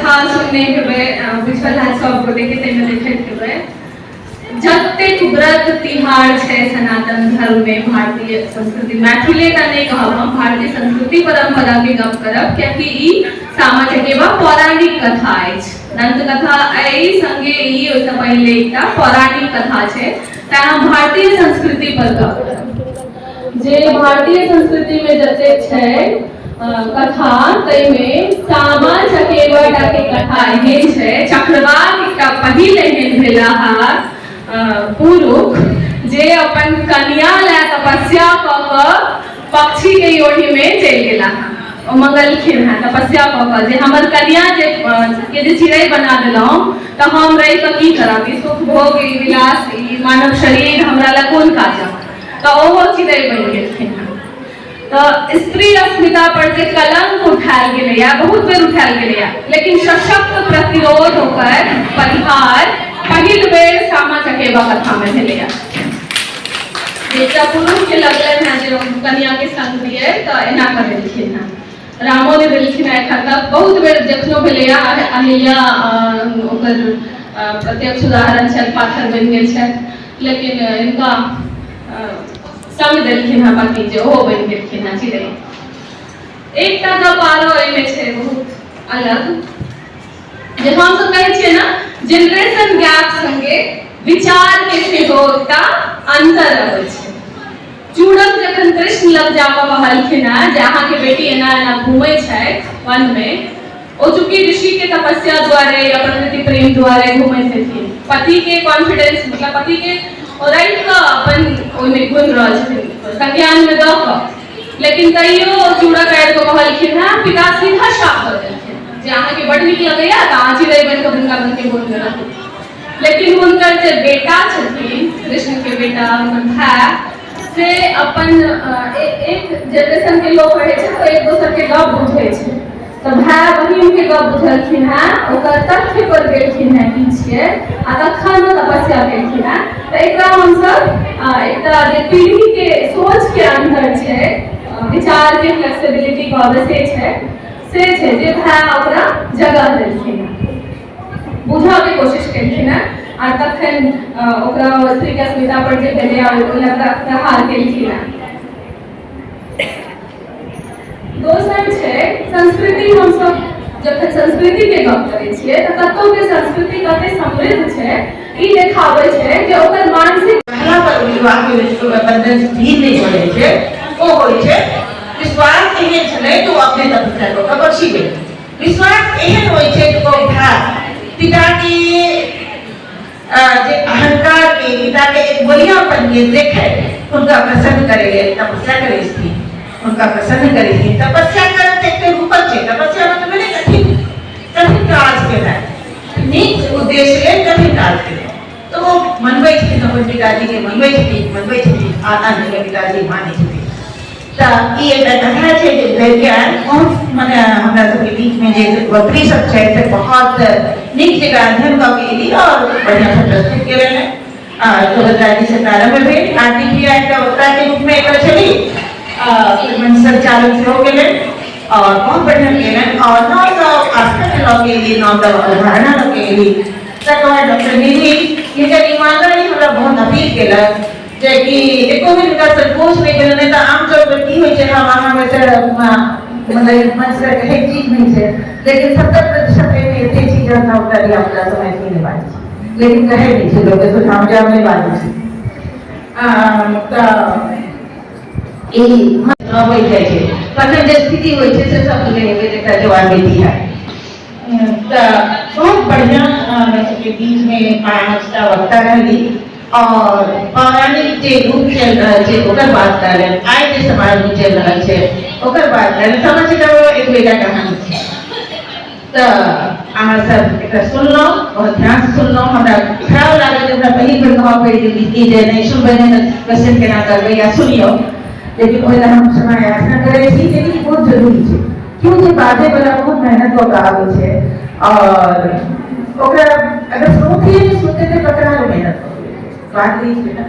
कथा सुनने के बाद विजुअल हैंड्स ऑफ को देखे तेने देखे के बाद जत्तेक व्रत तिहार है सनातन धर्म में भारतीय संस्कृति मैथिली का नहीं कहब हम भारतीय संस्कृति परंपरा के गप करब क्योंकि ई सामा चकेबा पौराणिक कथा अछि दंत कथा आई संगे ई ओइसे पहले एकटा पौराणिक कथा छै त हम भारतीय संस्कृति पर गप करब जे भारतीय संस्कृति में जते छै कथा तै में सामा चकेबा के कथा एहन छै चक्रवात एकटा पहिल एहन भेला हा पुरुष जे अपन कन्या ला तपस्या क क पक्षी के योनि में चल गेला ओ मंगलखिन है तपस्या क क जे हमर कन्या जे के जे चिड़ै बना देलौं त हम रहि क की करब ई सुख भोग ई विलास ई मानव शरीर हमरा ला कोन काज त ओहो चिड़ै बनि गेलखिन तो स्त्री अस्मिता पर जे कलंक उठायल गेलैया बहुत बेर उठायल गेलैया लेकिन सशक्त प्रतिरोध होकर परिहार पहिल बेर सामा चकेबा कथा में भेलैया एकटा पुरुष के लगलन है जे कन्या के संग दिए तो एना कर देलखिन है रामो ने देलखिन है खता बहुत बेर देखलो भेलैया अहिल्या ओकर प्रत्यक्ष उदाहरण छल पाथर बनि गेल छै लेकिन इनका संग देलखिन है पति जे ओहो बनि गेलखिन है चिड़ै एकटा गप आरो एमे छै बहुत अलग जे हम सब कहै छियै ना जनरेशन गैप संगे विचार के सेहो एकटा अंतर अबै छै चूड़क जखन कृष्ण लग जाबऽ कहलखिन है जे अहाँ के बेटी एना एना घूमै छै वन में ओ चूंकि ऋषि के तपस्या द्वारे या प्रकृति प्रेम द्वारे घूमै छथिन पति के कॉन्फिडेंस मतलब पति के राइट का अपन ओइमे घुमि रहल छथिन संज्ञान में दऽ कऽ लेकिन तैयो चूड़ा काटि कऽ कहलखिन है पिता सीधा साफ कर देलखिन जे अहाँ के बड नीक लगैया त अहाँ चिड़ै बनि कऽ हुनका बन के बोल रहू लेकिन हुनकर जे बेटा छथिन कृष्ण के बेटा हुनकर भाई से अपन एक जनरेशन के लोग रहे छै तो एक दोसर के गप बुझै छै तो भाई बहिन के गप बुझलखिन है ओकर तथ्य पर गेलखिन है पीछे आ तखन तपस्या केलखिन है तो एकरा हम सब एकटा जे पीढ़ी के सोच के अंदर छै विचार के फ्लेक्सिबिलिटी कहबै से छै जे भाई ओकरा जगह देलखिन बुझा के कोशिश केलखिन आ तखन ओकरा स्त्री के अस्मिता पर जे भेलै ओकरा प्रहार केलखिन दोसर छै संस्कृति हम सब जखन संस्कृति के गप करै छियै त कतौ के संस्कृति कते समृद्ध छै ई देखाबै छै जे ओकर मानसिक पहला पर विवाह के रिश्तों में बंधन भी नहीं होय छै ओ होय छै विश्वास एहन छलै तो अपने तपस्या को बख्शी गेल विश्वास एहन होय छै तो था पिता के जे अहंकार के पिता के एक बलियापन के देखे उनका प्रसन्न करेले तपस्या करे थी उनका प्रसन्न करे थी तपस्या करते एक रूप छे तपस्या मतलब नहीं कठिन काज के है नीक उद्देश्य ले कठिन काज के तो वो मनबै छथिन अपन पिताजी के मनबै छथिन आना के पिताजी माने छथिन त ई एकटा कथा छै जे वैज्ञान बहुत माने हमरा सबके बीच में जे वक्री सब छै से बहुत नीक जगह अध्ययन कऽ के एली और बढ़िया से प्रस्तुत केले हैं 2017 में भी आर्टिफिशियल एकटा वक्ता के रूप में एकटा छली मंच संचालक हो गेले और बहुत बढ़िया केले और नौ तो आस्था लऽ के एली नौ तो उदाहरण लऽ के एली तकर डॉक्टर निधि ये जे ईमानदारी हमरा बहुत अपील केला जे कि एको भी इनका संकोच नहीं करने नहीं तो आम तौर पर की होय छै हम अहाँ में से मतलब मन से कहे चीज नहीं है लेकिन 70% में एते चीज ना उतारी आपका समय नहीं बात लेकिन कहे नहीं छै लोग तो हम जा में बात छै ई मतलब होय छै तखन जे स्थिति होय छै से सब लेके एकटा जवाब देती है तो बहुत बढ़िया मैं सबके बीच में पांचटा वक्ता रहली और पौराणिक जे रूप चल रहल छै ओकर बात करले आइ जे समाज में चल रहल छै ओकर बात करले समझ के एक बेटा कहानी छै त अहाँ सब एकरा सुनलो और ध्यान से सुनलो हमरा खराब लागल हमरा पहिल बेर कहब पड़ि गेल कि जे नहीं सुनबै नहीं क्वेश्चन केना करबै या सुनियो लेकिन ओइला हम समय याचना करै छी जे ई बहुत जरूरी छै क्यों जे बाजे वाला बहुत मेहनत कऽ के आबै छै और ओकरा अगर सोचते तो पकड़ा मेहनत बात नहीं है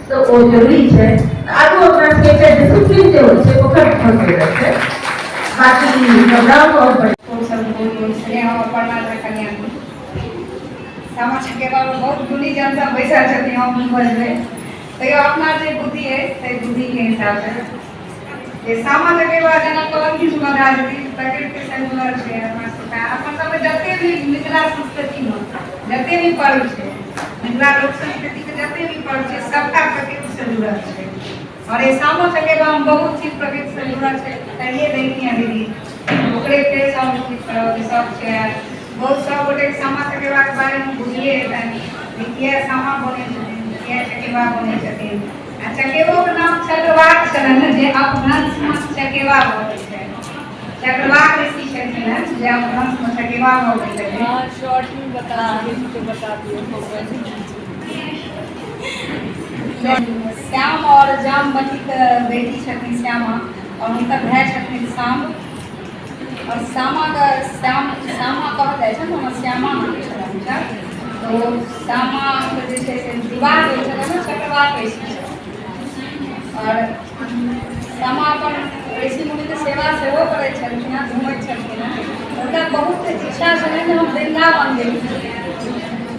तो वो जरूरी है आगू अपना के डिसिप्लिन जो है वो कर बहुत जरूरत है बाकी प्रोग्राम और सब हम अपर्णा कल्याणी सामा चकेवा में बहुत गुणी जनता बैसा छथिन हम बजबै तैयो अपना जे बुद्धि है से बुद्धि के हिसाब से जे सामा चकेवा जेना कहल कि सुमधा जी प्रकृति से जुड़ल छै अपन सब जते भी मिथिला संस्कृति में जते भी पर्व छै मिथिला लोक संस्कृति के जते भी पर्व छै सबटा प्रकृति से जुड़ल छै और ये सामा चकेवा में बहुत चीज प्रकृति से जुड़ल छै कहिए देखिए दीदी ओकरे के सब छै बहुत सब गोटे सामा चकेवा के बारे में बुझिए देखिए सामा बने छथिन किया चकेवा बने छथिन आ चकेवो के नाम चक्रवाक छलन जे अपभ्रंश में चकेवा होय छै चक्रवाक ऋषि छथिन जे अपभ्रंश में चकेवा होय छै हाँ शॉर्ट में बता दिए श्याम और जामवती के बेटी छथिन श्यामा और उनका भाई छथिन शाम और सामा कहल जाइ छै ने श्यामा नाम छलन तो सामा के जे छै से विवाह होइ छलन चक्रवाक ऋषि और सामा अपन ऋषि मुनि के सेवा सेहो करै छलखिन घूमै छलखिन हुनका बहुत इच्छा छलनि जे हम वृंदावन जेबै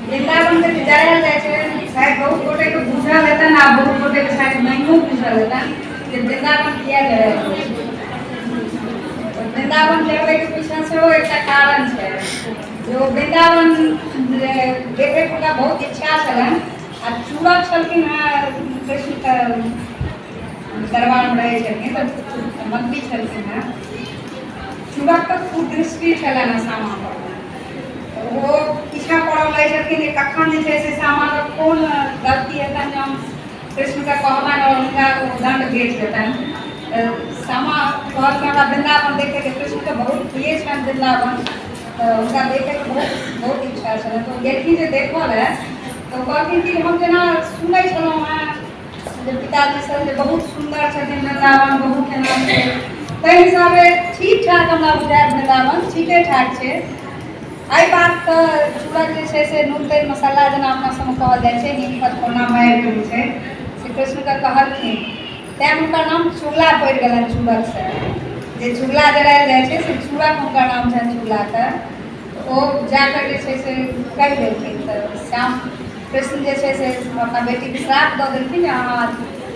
वृंदावन के जायल जाइ छै शायद बहुत गोटे के बुझल हेतनि आ बहुत गोटे के शायद नहियो बुझल हेतनि जे वृंदावन किया जाय वृंदावन जाबे के पीछे सेहो एकटा कारण छै जो वृंदावन देखे के बहुत इच्छा छलनि आ चूड़क छलखिन कृष्ण के दरबार में रहे छलखिन तो मंत्री छलखिन चूड़क के कुदृष्टि छलनि सामा पर वो पीछा पड़ल रहे छलखिन कि कखन जे छै से सामा के कोन गलती हेतनि जे हम कृष्ण के कहबनि और हुनका दंड भेज देतनि सामा कहल हमरा वृंदावन देखे के कृष्ण के बहुत प्रिय छनि वृंदावन तो उनका देखे के बहुत इच्छा छल तो गेलखिन जे देखल है तो कहलखिन कि हम जेना सुनै छलहुँ हेँ जे पिताजी सब जे बहुत सुंदर छथिन वृंदावन बहुत केना छै ताहि हिसाबे ठीक ठाक हमरा बुझायल वृंदावन ठीके ठाक छै एहि बात के चूड़क जे छै से नून तेल मसाला जेना अपना सबमे कहल जाइ छै नीम पत्ता मारि के जे छै से कृष्ण के कहलखिन तैं हुनकर नाम चुगला पड़ि गेलनि चूड़क से जे चुगला जरायल जाइ छै से चूड़क हुनकर नाम छनि चुगला के ओ जाकर जे छै से कहि देलखिन तऽ श्याम कृष्ण जे छै से अपना बेटी के श्राप दऽ देलखिन जे अहाँ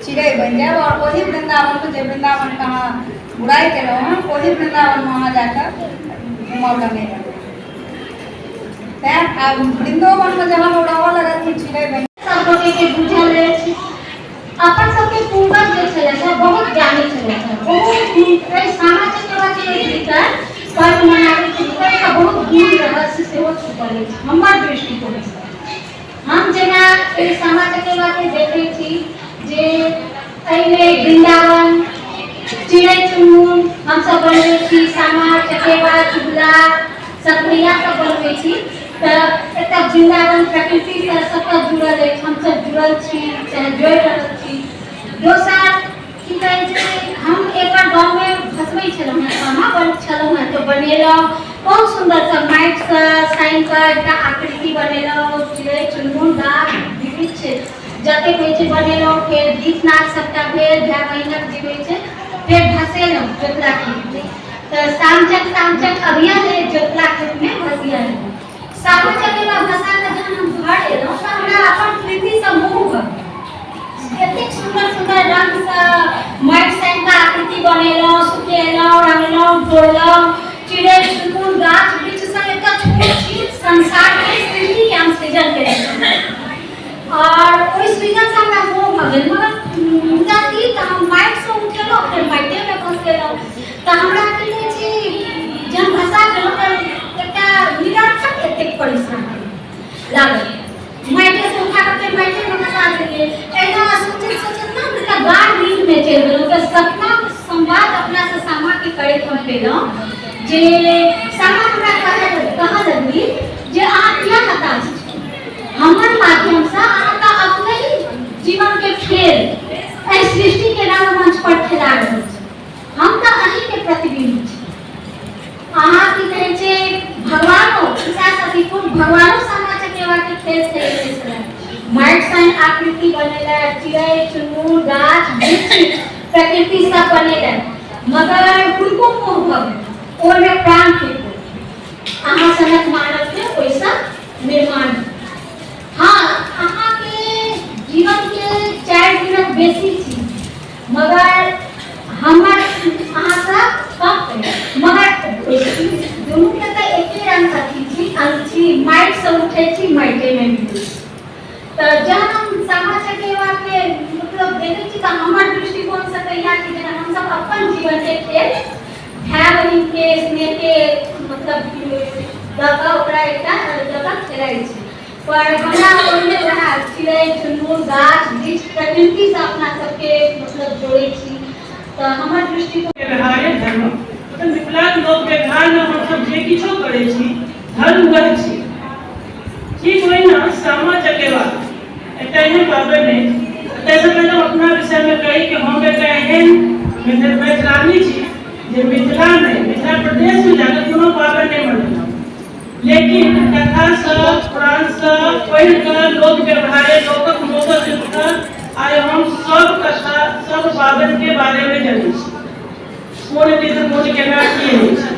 चिड़ै बनि जायब और वही वृंदावन में जे वृंदावन के अहाँ बुराई केलहुँ हँ वही वृंदावन में अहाँ जाकर घूमब नहीं लगबै तैं वृंदावन में जहाँ रहऽ लगलखिन चिड़ै बनि सब गोटे के बुझल अछि अपन सबके पूर्वज जे छलै से बहुत ज्ञानी छलै बहुत सामा चकेवा के भीतर पर्व मनाबै के भीतर का बहुत गूढ़ रहस्य सेहो छुपल अछि हमर दृष्टिकोण से हम जेना सामा चकेवा के देखै छी जे एहिमे वृंदावन चिड़ै चुनमुन हमसब बनबै छी सामा चकेवा चुगला सतरिया सब बनबै छी तऽ एकटा वृंदावन प्रकृति से सबटा जुड़ल अछि हमसब जुड़ल छी चाहे जोड़ि रहल छी दोसर की कहै छै हम एक बार गाँव में फंसबै छलहुँ हेँ सामा बन छलहुँ हेँ तो बनेलहुँ बहुत सुंदर सा माटि से सानि कऽ एकटा आकृति बनेलहुँ चिड़ै चुनमुन गाछ वृक्ष जतेक होइ छै बनेलहुँ फेर गीत नाद सबटा भेल भाय बहिनक जे होइ छै फेर भसेलहुँ जोतला खेत में तऽ सामचक अभियान जोतला खेत में भसियलहुँ सामा चकेवा भसा के जहन हम घर एलहुँ तऽ हमरा अपन कृति से मोह भऽ एतेक सुंदर सुंदर रंग से माटि सानि कऽ आकृति बनेलहुँ सुखेलहुँ रंगलहुँ जोड़लहुँ चिड़ै चुनमुन गाछ वृक्ष से एकटा छोट छीन संसार के सृष्टि के हम सृजन केलहुँ और ओहि सृजन से हमरा मोह भऽ गेल मगर जाति तऽ हम माटि से उठेलहुँ फेर माटिए में भसेलहुँ तऽ हमरा की कहै छै जहन भसा केलहुँ तऽ एकटा निरर्थक एतेक परिश्रम लागल माटि से उठा के माटि में भसा देलियै एना सोचैत ना एकटा गाढ़ नींद में चलि गेलहुँ तऽ सपना संवाद अपना से सामा के करैत हम पेलहुँ जे सामा हमरा कहऽ लगली जे अहाँ किया हताश छी हमर माध्यम से अहाँ तऽ अपने जीवन के खेल एहि सृष्टि के रंगमंच पर खेला रहल छी हम तऽ अहीं के प्रतिबिंब छी अहाँ की कहै छै भगवानो ईसा सतीपुर भगवानो सामा चकेवा के खेल खेलै छलै माटि सानि आकृति बनेलै चिड़ै चुनमुन गाछ वृक्ष प्रकृति सब बनेलै मगर हुनको मोह भऽ गेल ओहिमे प्राण फेंक अहाँ सनक मानव के वैसा निर्माण। हाँ, अहाँ के जीवन के 4 मिनट बेसी थी, मगर हमर अहाँ का कम है, मगर दोनों के तो एक ही रंग थी माइट से उठे थी माइटे में भी। तो जब हम सामा चकेवा के मतलब देखे छी तो हमार दृष्टिकोण से कहिया कि जेना हम सब अपन जीवन के खेल भाई बहन के स्नेह के मतलब जगह ओकरा एकटा जगह खेलै छी। पर हमरा ओने रहा चिड़ै चुनमुन गाछ वृक्ष प्रकृति से अपना सबके मतलब जोड़े छी। तो हमार दृष्टिकोण व्यवहारे धर्म मतलब विकलांग लोग व्यवहार में हम सब जे किछो करे छी धर्म कर छी। ठीक होई ना सामा चकेवा एकटा एहन पाबनि है। तैसे पहले हम अपना विषय में कही कि हम एक एहन मैथिलानी छी जे मिथिला में मिथिला प्रदेश में जाकर कोनो पाबनि नहीं मनेलहुँ, लेकिन कथा से पुराण से पढ़ि कर लोक व्यवहारे लोकक मोदक जुटकर आइ हम सब कथा सब पाबनि के बारे में जानै छी, कोन दिन कोन केना की होइ छै।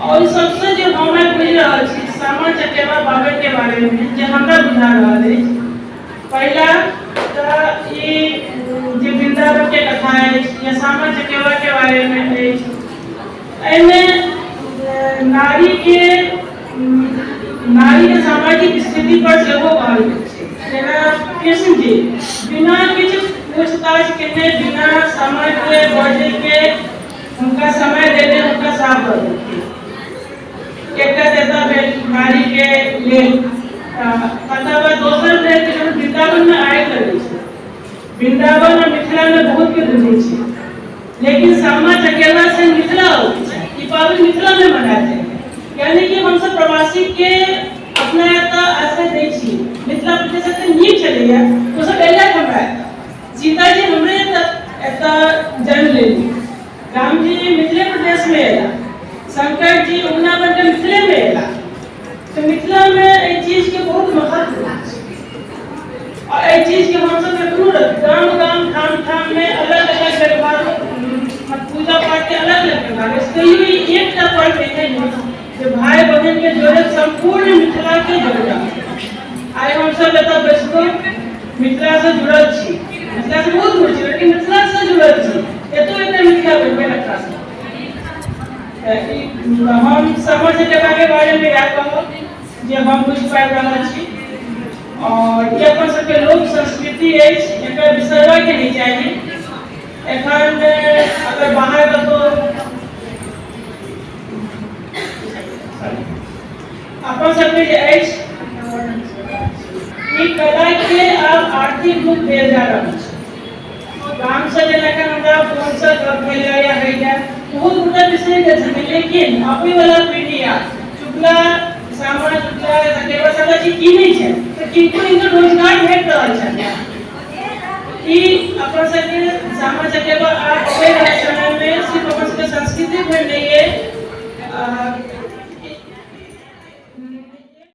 और सबसे जो हमें बुझि रहल छी सामा चकेवा पाबनि के बारे में जे हमरा बुझा रहल अछि, पहला तो ये जो वृंदावन के कथा है या सामा चकेवा के बारे में है, नारी के सामाजिक स्थिति पर सेहो कहल जेना कृष्ण जी बिना किछु पूछताछ केने बिना समय के बढ़े के उनका समय देने उनका साथ कर देते एकटा देता नारी के लेल तब दोसर देश वृंदावन में आए करे छे। वृंदावन और मिथिला में बहुत के बुझे छे, लेकिन सामा चकेवा से मिथिला ई पाबनि मिथिला में मनाते हैं। यानी कि हम सब प्रवासी के अपना एता आश्रय दै छी, मिथिला प्रदेश से नीक चलैया तो सब एला हमरा सीता जी हमरे एता जन्म लेली, राम जी मिथिले प्रदेश में एला, शंकर जी उगना बन के मिथिले में एला। तो मिथिला में एक चीज के बहुत महत्व है और एक चीज के हम सब एखनो गांव गांव ठाम ठाम में अलग अलग व्यवहार पूजा पाठ के अलग अलग व्यवहार इसलिए एक ता पर्व है जो भाई बहन के जोड़े संपूर्ण मिथिला के जोड़ा। आइ हम सब एता बैसको मिथिला से जुड़ल छी, मिथिला से बहुत जुड़ल छी, लेकिन मिथिला से जुड़ल छी एतो एकटा मिथिला बनबे रखा छै। हम सामा चकेवा के बारे में याद कहब जे हम बुझ पाबि रहल छी और ये अपन सबके लोक संस्कृति अछि, एकर बिसरबा के नहीं चाहिए। एखन अगर बाहर कतौ अपन सबके जे अछि ई कला के अब आर्थिक रूप देल जा रहल छै। गाम से जेना कि हमरा फोन से गप भेलै या हैया बहुत गोटा बिसरि गेल छथिन, लेकिन अबै वाला पीढ़ी चुगला सामा चकेवा चकेवा सब चीज की नहीं है तो किनको इनका रोजगार भेट रहल छै। ई अपन सबके सामा चकेवा आ